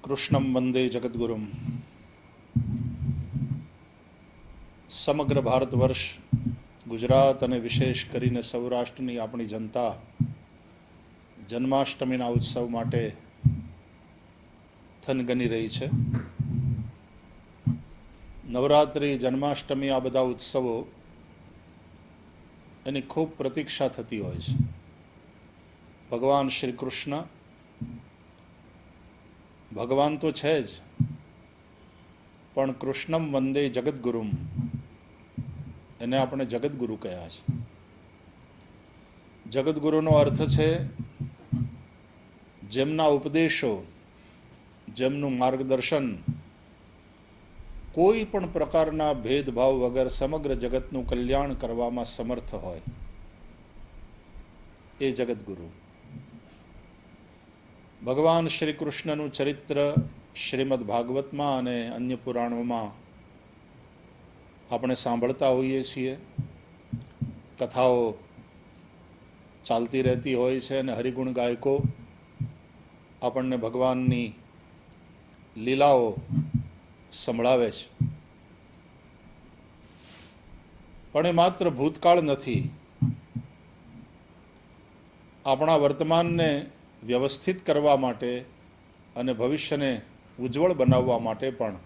કૃષ્ણમ વંદે જગદગુરુમ. સમગ્ર ભારત વર્ષ, ગુજરાત અને વિશેષ કરીને સૌરાષ્ટ્રની આપણી જનતા જન્માષ્ટમીના ઉત્સવ માટે થનગની રહી છે. નવરાત્રિ, જન્માષ્ટમી, આ બધા ઉત્સવો એની ખૂબ પ્રતીક્ષા થતી હોય છે. ભગવાન શ્રી કૃષ્ણ ભગવાન તો છે જ, પણ કૃષ્ણમ વંદે જગદગુરુમ, એને આપણે જગદગુરુ કહ્યા છે. જગદગુરુનો અર્થ છે જેમના ઉપદેશો, જેમનું માર્ગદર્શન કોઈ પણ પ્રકારના ભેદભાવ વગર સમગ્ર જગતનું કલ્યાણ કરવામાં સમર્થ હોય, એ જગદગુરુ. ભગવાન શ્રી કૃષ્ણનું ચરિત્ર શ્રીમદ ભાગવતમાં અને અન્ય પુરાણોમાં આપણે સાંભળતા હોઈએ છીએ. કથાઓ ચાલતી રહેતી હોય છે અને હરિગુણ ગાયકો આપણને ભગવાનની લીલાઓ સંભળાવે છે. પણ એ માત્ર ભૂતકાળ નથી, આપણા વર્તમાનને વ્યવસ્થિત કરવા માટે અને ભવિષ્યને ઉજ્જવળ બનાવવા માટે પણ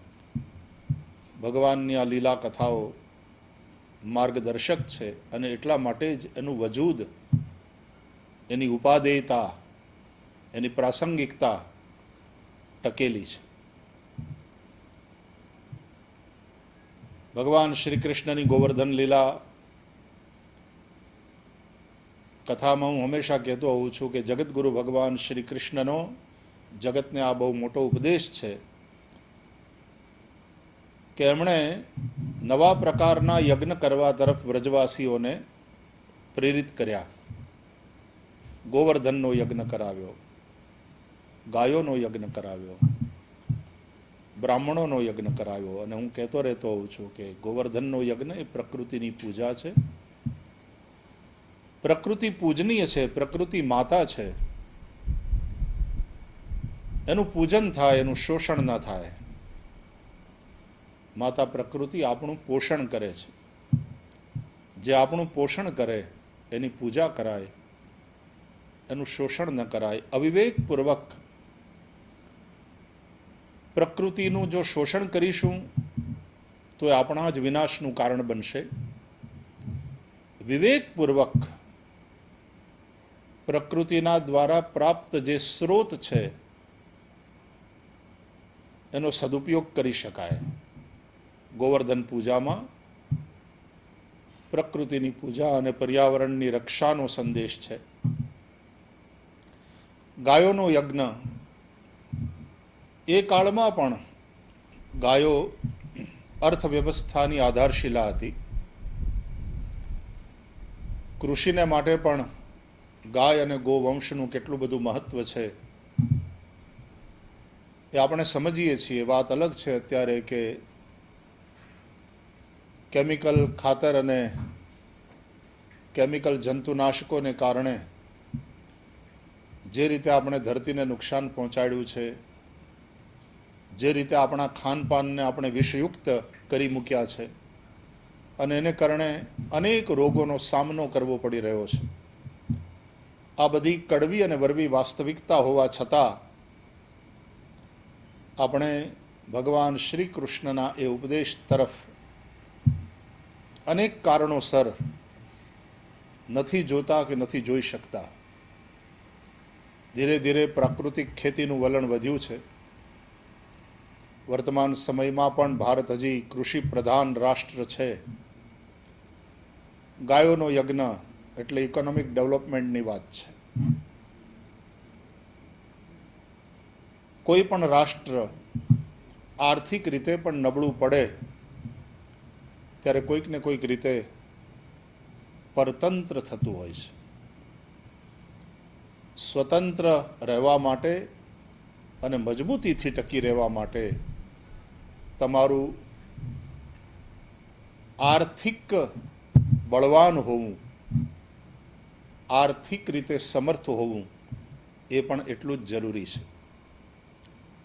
ભગવાનની આ લીલા કથાઓ માર્ગદર્શક છે. અને એટલા માટે જ એનું વજૂદ, એની ઉપાદેયતા, એની પ્રાસંગિકતા ટકેલી છે. ભગવાન શ્રી કૃષ્ણની ગોવર્ધન લીલા કથામાં હું હંમેશા કહેતો હોઉં છું કે જગતગુરુ ભગવાન શ્રી કૃષ્ણનો જગતને આ બહુ મોટો ઉપદેશ છે કે એમણે નવા પ્રકારના યજ્ઞ કરવા તરફ વ્રજવાસીઓને પ્રેરિત કર્યા. ગોવર્ધનનો યજ્ઞ કરાવ્યો, ગાયોનો યજ્ઞ કરાવ્યો, બ્રાહ્મણોનો યજ્ઞ કરાવ્યો. અને હું કહેતો રહેતો હોઉં છું કે ગોવર્ધનનો યજ્ઞ એ પ્રકૃતિની પૂજા છે. પ્રકૃતિ પૂજનીય છે, પ્રકૃતિ માતા છે. એનું પૂજન થાય, એનું શોષણ ન થાય. માતા પ્રકૃતિ આપણું પોષણ કરે છે. જે આપણું પોષણ કરે એની પૂજા કરાય, એનું શોષણ ન કરાય. અવિવેકપૂર્વક પ્રકૃતિનું જો શોષણ કરીશું તો એ આપણા જ વિનાશનું કારણ બનશે. વિવેકપૂર્વક પ્રકૃતિના દ્વારા પ્રાપ્ત જે સ્ત્રોત છે એનો સદુપયોગ કરી શકાય. ગોવર્ધન પૂજામાં પ્રકૃતિની પૂજા અને પર્યાવરણની રક્ષાનો સંદેશ છે. ગાયોનો યજ્ઞ, એ કાળમાં પણ ગાયો અર્થવ્યવસ્થાની આધારશિલા હતી. કૃષિને માટે પણ ગાય અને ગોવંશનું કેટલું બધું મહત્વ છે એ આપણે સમજીએ છીએ. વાત અલગ છે અત્યારે કે કેમિકલ ખાતર અને કેમિકલ જંતુનાશકોને કારણે જે રીતે આપણે ધરતીને નુકસાન પહોંચાડ્યું છે, જે રીતે આપણા ખાનપાનને આપણે વિષયુક્ત કરી મૂક્યા છે, અને એને કારણે અનેક રોગોનો સામનો કરવો પડી રહ્યો છે. આ બધી કડવી અને વરવી વાસ્તવિકતા હોવા છતાં આપણે ભગવાન શ્રી કૃષ્ણના એ ઉપદેશ તરફ અનેક કારણોસર નથી જોતા કે નથી જોઈ શકતા. ધીરે ધીરે પ્રાકૃતિક ખેતીનું વલણ વધ્યું છે. વર્તમાન સમયમાં પણ ભારત હજી કૃષિ પ્રધાન રાષ્ટ્ર છે. ગાયોનો યજ્ઞ એટલે ઇકોનોમિક ડેવલપમેન્ટની વાત છે. કોઈ પણ રાષ્ટ્ર આર્થિક રીતે પણ નબળું પડે ત્યારે કોઈક ને કોઈક રીતે પરતંત્ર થતું હોય છે. સ્વતંત્ર રહેવા માટે અને મજબૂતીથી ટકી રહેવા માટે તમારું આર્થિક બળવાન હોવું, આર્થિક રીતે સમર્થ હોવું એ પણ એટલું જ જરૂરી છે.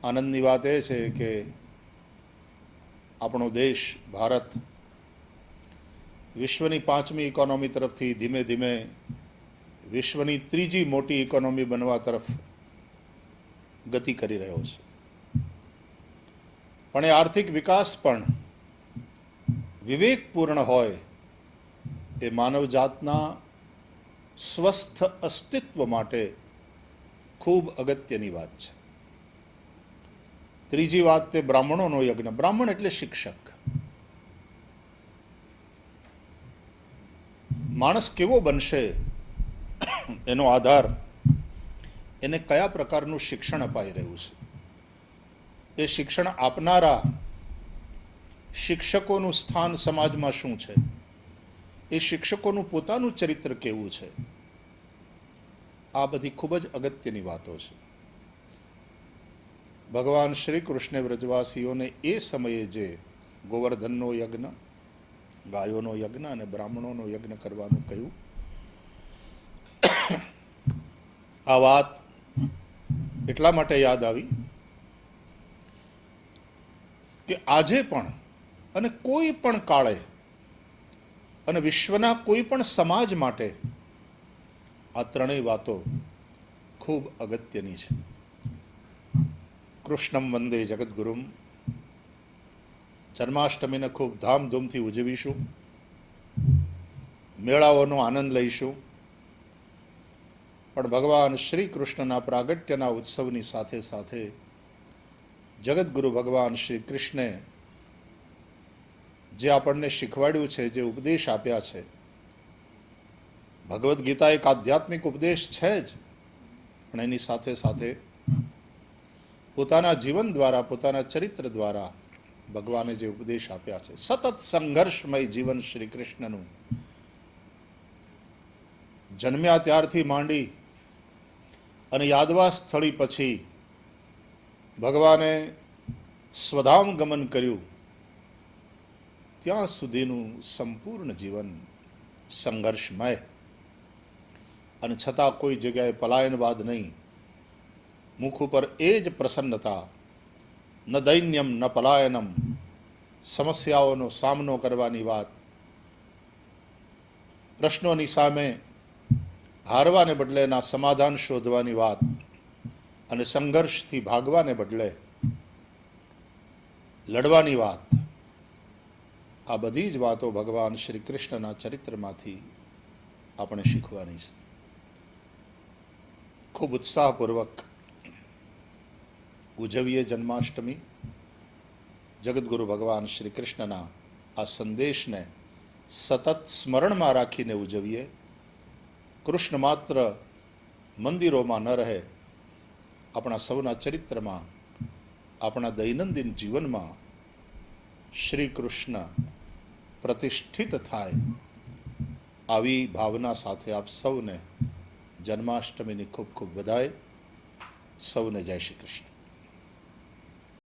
આનંદની વાત એ છે કે આપણો દેશ ભારત વિશ્વની 5મી ઇકોનોમી તરફથી ધીમે ધીમે વિશ્વની 3જી મોટી ઇકોનોમી બનવા તરફ ગતિ કરી રહ્યો છે. પણ એ આર્થિક વિકાસ પણ વિવેકપૂર્ણ હોય એ માનવજાતના સ્વસ્થ અસ્તિત્વ માટે ખૂબ અગત્યની વાત છે. ત્રીજી વાત તે બ્રાહ્મણોનો યજ્ઞ. બ્રાહ્મણ એટલે શિક્ષક. માણસ કેવો બનશે એનો આધાર એને કયા પ્રકારનું શિક્ષણ અપાઈ રહ્યું છે, એ શિક્ષણ આપનારા શિક્ષકોનું સ્થાન સમાજમાં શું છે, એ શિક્ષકોનું પોતાનું ચરિત્ર કેવું છે, આ બધી ખૂબ જ અગત્યની વાતો છે. ભગવાન શ્રી કૃષ્ણે વ્રજવાસીઓને એ સમયે જે ગોવર્ધનનો યજ્ઞ, ગાયોનો યજ્ઞ અને બ્રાહ્મણોનો યજ્ઞ કરવાનું કહ્યું, આ વાત એટલા માટે યાદ આવી કે આજે પણ અને કોઈ પણ કાળે અને વિશ્વના કોઈ પણ સમાજ માટે આ ત્રણેય વાતો ખૂબ અગત્યની છે. કૃષ્ણમ વંદે જગદગુરુમ. જન્માષ્ટમીને ખૂબ ધામધૂમથી ઉજવીશું, મેળાઓનો આનંદ લઈશું, પણ ભગવાન શ્રી કૃષ્ણના પ્રાગટ્યના ઉત્સવની સાથે સાથે જગદગુરુ ભગવાન શ્રી કૃષ્ણે જે આપણને શીખવાડ્યું છે, જે ઉપદેશ આપ્યા છે, ભગવદ્ ગીતા એક આધ્યાત્મિક ઉપદેશ છે જ, પણ એની સાથે સાથે પોતાના જીવન દ્વારા, પોતાના ચરિત્ર દ્વારા ભગવાને જે ઉપદેશ આપ્યા છે, સતત સંઘર્ષમય જીવન શ્રી કૃષ્ણનું. જન્મ્યા ત્યારથી માંડી અને યાદવા સ્થળી પછી ભગવાને સ્વધામ ગમન કર્યું ત્યાં સુધીનું સંપૂર્ણ જીવન સંઘર્ષમય, અને છતાં કોઈ જગ્યાએ પલાયનવાદ નહીં. મુખ ઉપર એ જ પ્રસન્નતા, ન દૈન્યમ ન પલાયનમ. સમસ્યાઓનો સામનો કરવાની વાત, પ્રશ્નોની સામે હારવાને બદલે એના સમાધાન શોધવાની વાત, અને સંઘર્ષથી ભાગવાને બદલે લડવાની વાત, આ બધી જ વાતો ભગવાન શ્રી કૃષ્ણના ચરિત્રમાંથી આપણે શીખવાની છે. ખૂબ ઉત્સાહપૂર્વક ઉજવીએ જન્માષ્ટમી. જગદગુરુ ભગવાન શ્રી કૃષ્ણના આ સંદેશને સતત સ્મરણમાં રાખીને ઉજવીએ. કૃષ્ણ માત્ર મંદિરોમાં ન રહે, આપણા સૌના ચરિત્રમાં, આપણા દૈનંદિન જીવનમાં શ્રી કૃષ્ણ પ્રતિષ્ઠિત થાય, આવી ભાવના સાથે આપ સૌને જન્માષ્ટમીની ખૂબ ખૂબ વધાય. સૌને જય શ્રી કૃષ્ણ.